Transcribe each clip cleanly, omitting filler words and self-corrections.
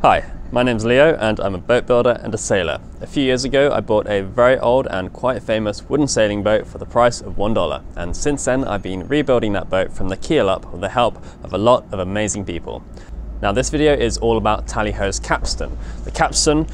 Hi, my name's Leo and I'm a boat builder and a sailor. A few years ago I bought a very old and quite famous wooden sailing boat for the price of $1, and since then I've been rebuilding that boat from the keel up with the help of a lot of amazing people. Now this video is all about Tally-Ho's Capstan. The Capstan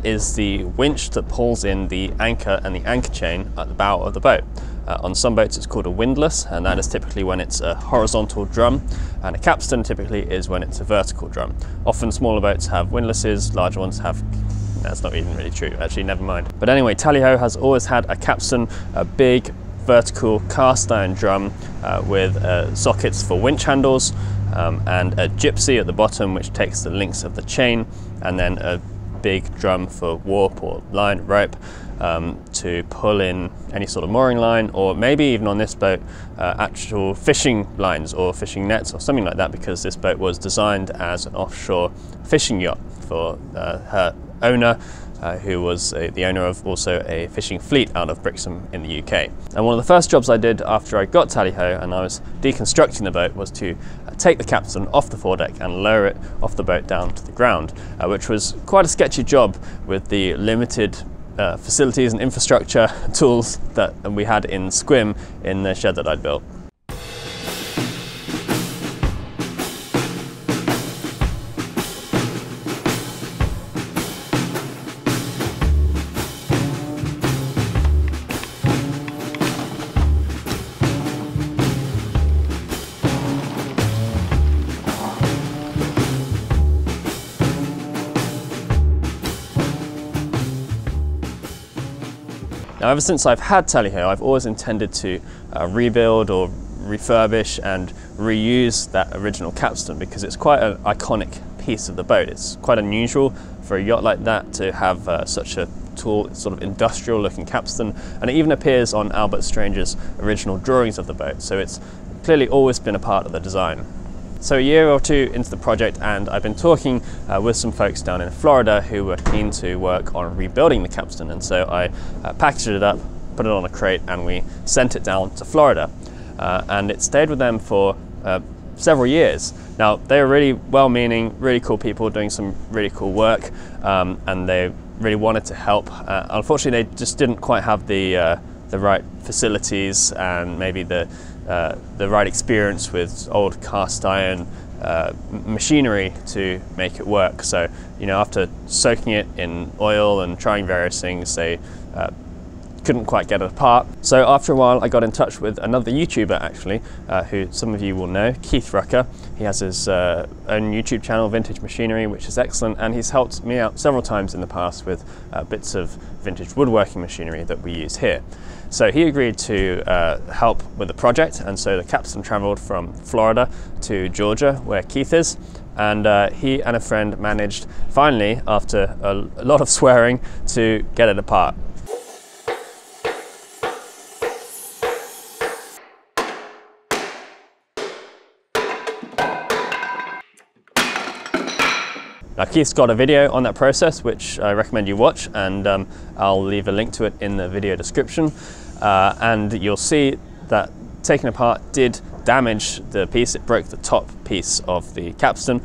is the winch that pulls in the anchor and the anchor chain at the bow of the boat. On some boats it's called a windlass, and that is typically when it's a horizontal drum, and a capstan typically is when it's a vertical drum. Often smaller boats have windlasses, larger ones have... That's not even really true, actually, never mind. But anyway, Tally-Ho has always had a capstan, a big vertical cast iron drum with sockets for winch handles, and a gypsy at the bottom which takes the links of the chain, and then a big drum for warp or line rope to pull in any sort of mooring line, or maybe even on this boat actual fishing lines or fishing nets or something like that, because this boat was designed as an offshore fishing yacht for her owner, who was the owner of also a fishing fleet out of Brixham in the UK. And one of the first jobs I did after I got Tally-Ho and I was deconstructing the boat was to take the capstan off the foredeck and lower it off the boat down to the ground, which was quite a sketchy job with the limited facilities and infrastructure tools that we had in Squim in the shed that I'd built. Now, ever since I've had Tally-Ho, I've always intended to rebuild or refurbish and reuse that original capstan, because it's quite an iconic piece of the boat. It's quite unusual for a yacht like that to have such a tall, sort of industrial looking capstan, and it even appears on Albert Strange's original drawings of the boat, so it's clearly always been a part of the design. So a year or two into the project, and I've been talking with some folks down in Florida who were keen to work on rebuilding the capstan, and so I packaged it up, put it on a crate, and we sent it down to Florida. And it stayed with them for several years. Now, they were really well-meaning, really cool people doing some really cool work, and they really wanted to help. Unfortunately, they just didn't quite have the right facilities and maybe the right experience with old cast iron machinery to make it work. So, you know, after soaking it in oil and trying various things, they couldn't quite get it apart. So after a while I got in touch with another YouTuber actually, who some of you will know, Keith Rucker. He has his own YouTube channel, Vintage Machinery, which is excellent, and he's helped me out several times in the past with bits of vintage woodworking machinery that we use here. So he agreed to help with the project, and so the capstan travelled from Florida to Georgia, where Keith is, and he and a friend managed, finally, after a lot of swearing, to get it apart. Now, Keith's got a video on that process which I recommend you watch, and I'll leave a link to it in the video description, and you'll see that taking apart did damage the piece. It broke the top piece of the capstan,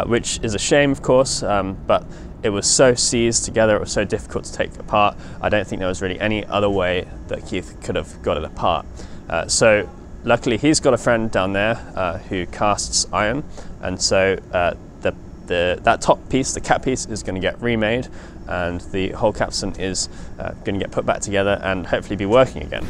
which is a shame, of course, but it was so seized together, it was so difficult to take apart. I don't think there was really any other way that Keith could have got it apart. So luckily he's got a friend down there who casts iron, and so that top piece, the cap piece, is going to get remade, and the whole capstan is going to get put back together and hopefully be working again.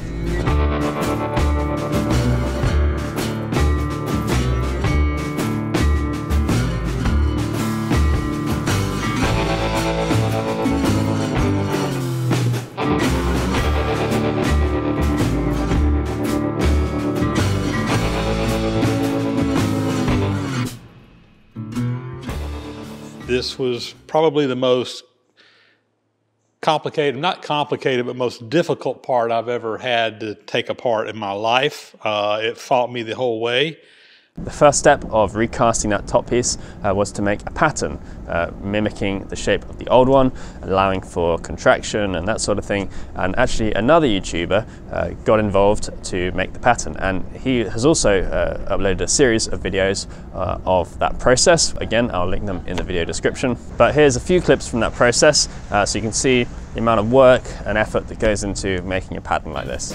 This was probably the most complicated, not complicated, but most difficult part I've ever had to take apart in my life. It fought me the whole way. The first step of recasting that top piece was to make a pattern mimicking the shape of the old one, allowing for contraction and that sort of thing. And actually another YouTuber got involved to make the pattern, and he has also uploaded a series of videos of that process. Again, I'll link them in the video description. But here's a few clips from that process so you can see the amount of work and effort that goes into making a pattern like this.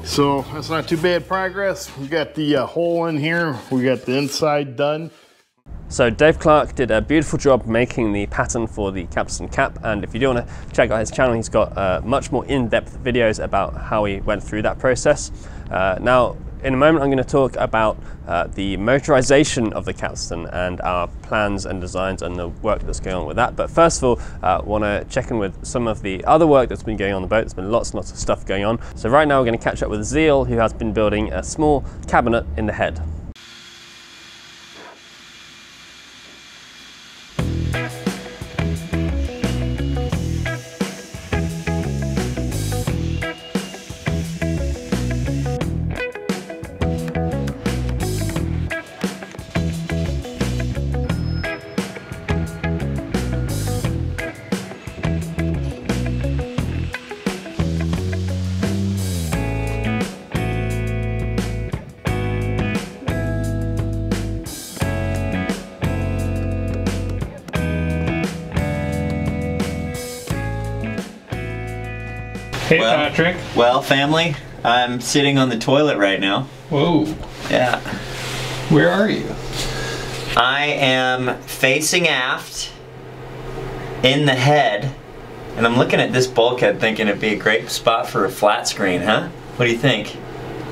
So that's not too bad progress. We got the hole in here. We got the inside done. So Dave Clark did a beautiful job making the pattern for the Capstan cap, and if you do want to check out his channel, he's got much more in-depth videos about how he went through that process. Now, in a moment, I'm going to talk about the motorization of the Capstan and our plans and designs and the work that's going on with that. But first of all, I want to check in with some of the other work that's been going on the boat. There's been lots and lots of stuff going on. So right now we're going to catch up with Zeal, who has been building a small cabinet in the head. Hey, Patrick. Well, family, I'm sitting on the toilet right now. Whoa. Yeah. Where are you? I am facing aft in the head, and I'm looking at this bulkhead thinking it'd be a great spot for a flat screen, huh? What do you think?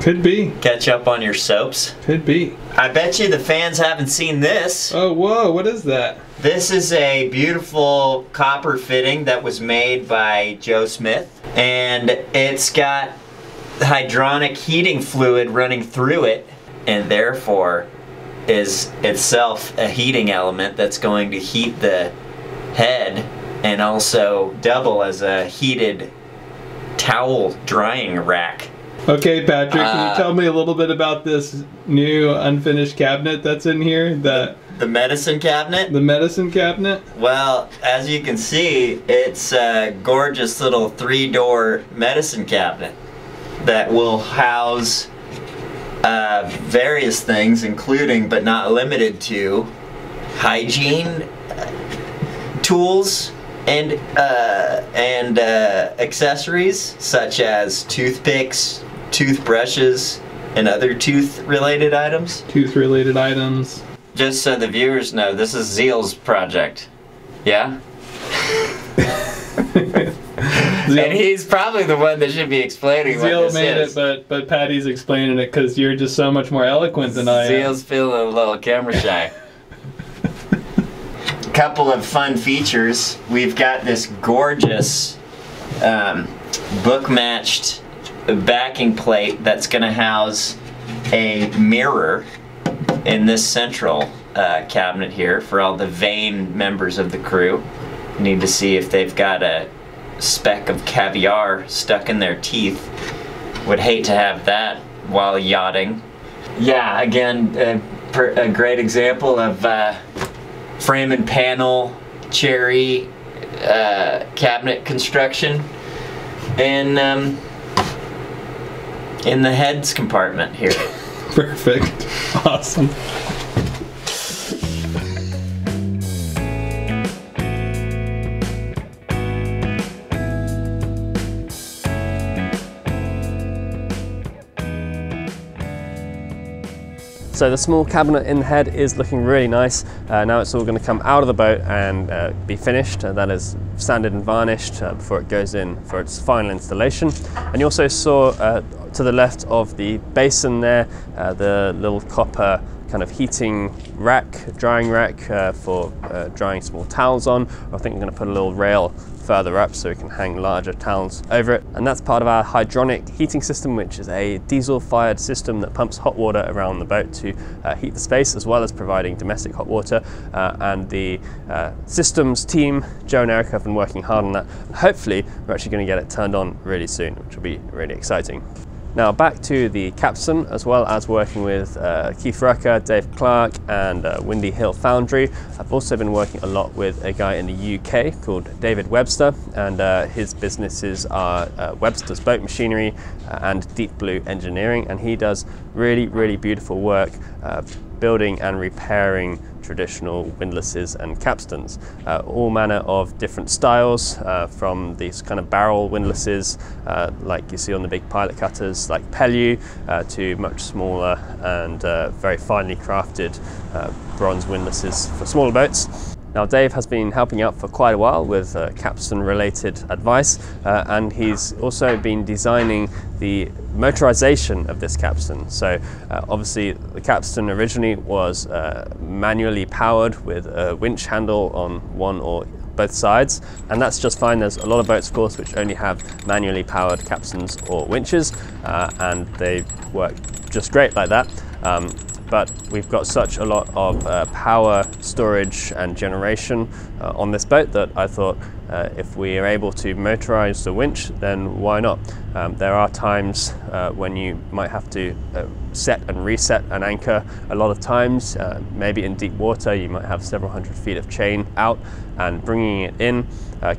Could be. Catch up on your soaps? Could be. I bet you the fans haven't seen this. Oh, whoa, what is that? This is a beautiful copper fitting that was made by Joe Smith, and it's got hydronic heating fluid running through it, and therefore is itself a heating element that's going to heat the head and also double as a heated towel drying rack. Okay, Patrick, can you tell me a little bit about this new unfinished cabinet that's in here? The medicine cabinet? The medicine cabinet? Well, as you can see, it's a gorgeous little 3-door medicine cabinet that will house various things, including but not limited to hygiene tools and accessories such as toothpicks, toothbrushes, and other tooth-related items. Tooth-related items. Just so the viewers know, this is Zeal's project. Yeah? And he's probably the one that should be explaining what this is. Zeal made it, but Patty's explaining it because you're just so much more eloquent than I am. Zeal's feeling a little camera shy. Couple of fun features. We've got this gorgeous book-matched backing plate that's going to house a mirror in this central cabinet here for all the vain members of the crew. You need to see if they've got a speck of caviar stuck in their teeth. Would hate to have that while yachting. Yeah, again, a great example of frame and panel cherry cabinet construction in the heads compartment here. Perfect. Awesome. So the small cabinet in the head is looking really nice. Now it's all going to come out of the boat and be finished. That is sanded and varnished before it goes in for its final installation. And you also saw to the left of the basin there, the little copper kind of heating rack, drying rack for drying small towels on. I think I'm going to put a little rail further up so we can hang larger towels over it. And that's part of our hydronic heating system, which is a diesel fired system that pumps hot water around the boat to heat the space, as well as providing domestic hot water. And the systems team, Joe and Eric, have been working hard on that. And hopefully we're actually going to get it turned on really soon, which will be really exciting. Now back to the Capstan, as well as working with Keith Rucker, Dave Clark and Windy Hill Foundry. I've also been working a lot with a guy in the UK called David Webster, and his businesses are Webster's Boat Machinery and Deep Blue Engineering, and he does really beautiful work building and repairing traditional windlasses and capstans, all manner of different styles, from these kind of barrel windlasses like you see on the big pilot cutters like Pellew, to much smaller and very finely crafted bronze windlasses for smaller boats. Now Dave has been helping out for quite a while with capstan related advice, and he's also been designing the motorization of this capstan. So obviously the capstan originally was manually powered with a winch handle on one or both sides, and that's just fine. There's a lot of boats, of course, which only have manually powered capstans or winches, and they work just great like that. But we've got such a lot of power, storage and generation on this boat that I thought if we are able to motorize the winch, then why not? There are times when you might have to set and reset an anchor a lot of times. Maybe in deep water you might have several hundred feet of chain out, and bringing it in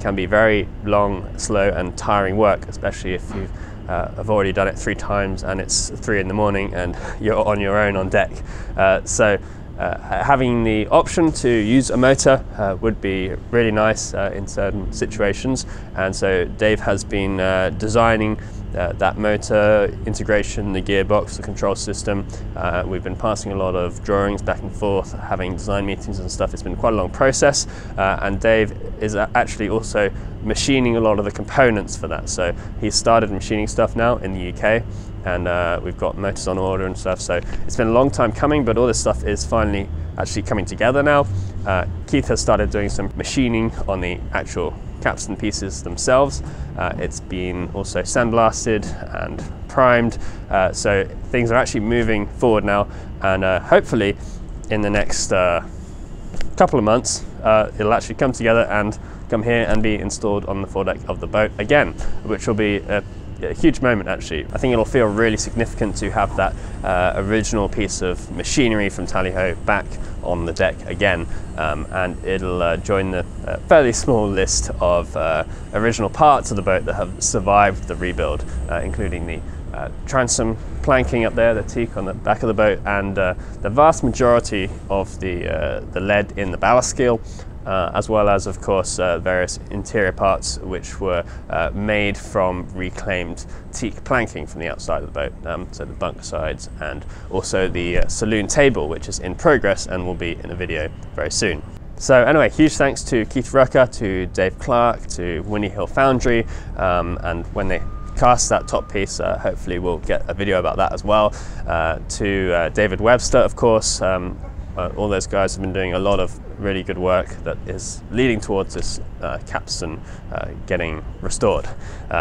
can be very long, slow and tiring work, especially if you've I've already done it 3 times and it's 3 in the morning and you're on your own on deck. So having the option to use a motor would be really nice in certain situations, and so Dave has been designing that motor integration, the gearbox, the control system. We've been passing a lot of drawings back and forth, having design meetings and stuff. It's been quite a long process, and Dave is actually also machining a lot of the components for that. So he's started machining stuff now in the UK, and we've got motors on order and stuff. So it's been a long time coming, but all this stuff is finally actually coming together now. Keith has started doing some machining on the actual capstan pieces themselves. It's been also sandblasted and primed, so things are actually moving forward now, and hopefully in the next couple of months it'll actually come together and come here and be installed on the foredeck of the boat again, which will be a huge moment actually. I think it'll feel really significant to have that original piece of machinery from Tally-Ho back on the deck again, and it'll join the fairly small list of original parts of the boat that have survived the rebuild, including the transom planking up there, the teak on the back of the boat, and the vast majority of the lead in the ballast keel, as well as, of course, various interior parts which were made from reclaimed teak planking from the outside of the boat, so the bunk sides, and also the saloon table, which is in progress and will be in a video very soon. So anyway, huge thanks to Keith Rucker, to Dave Clark, to Windy Hill Foundry, and when they cast that top piece, hopefully we'll get a video about that as well, to David Webster, of course. All those guys have been doing a lot of really good work that is leading towards this capstan getting restored.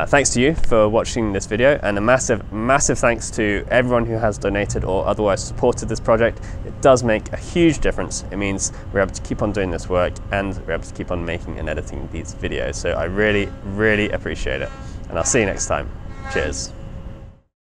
Thanks to you for watching this video, and a massive thanks to everyone who has donated or otherwise supported this project. It does make a huge difference. It means we're able to keep on doing this work, and we're able to keep on making and editing these videos. So I really appreciate it, and I'll see you next time. Cheers.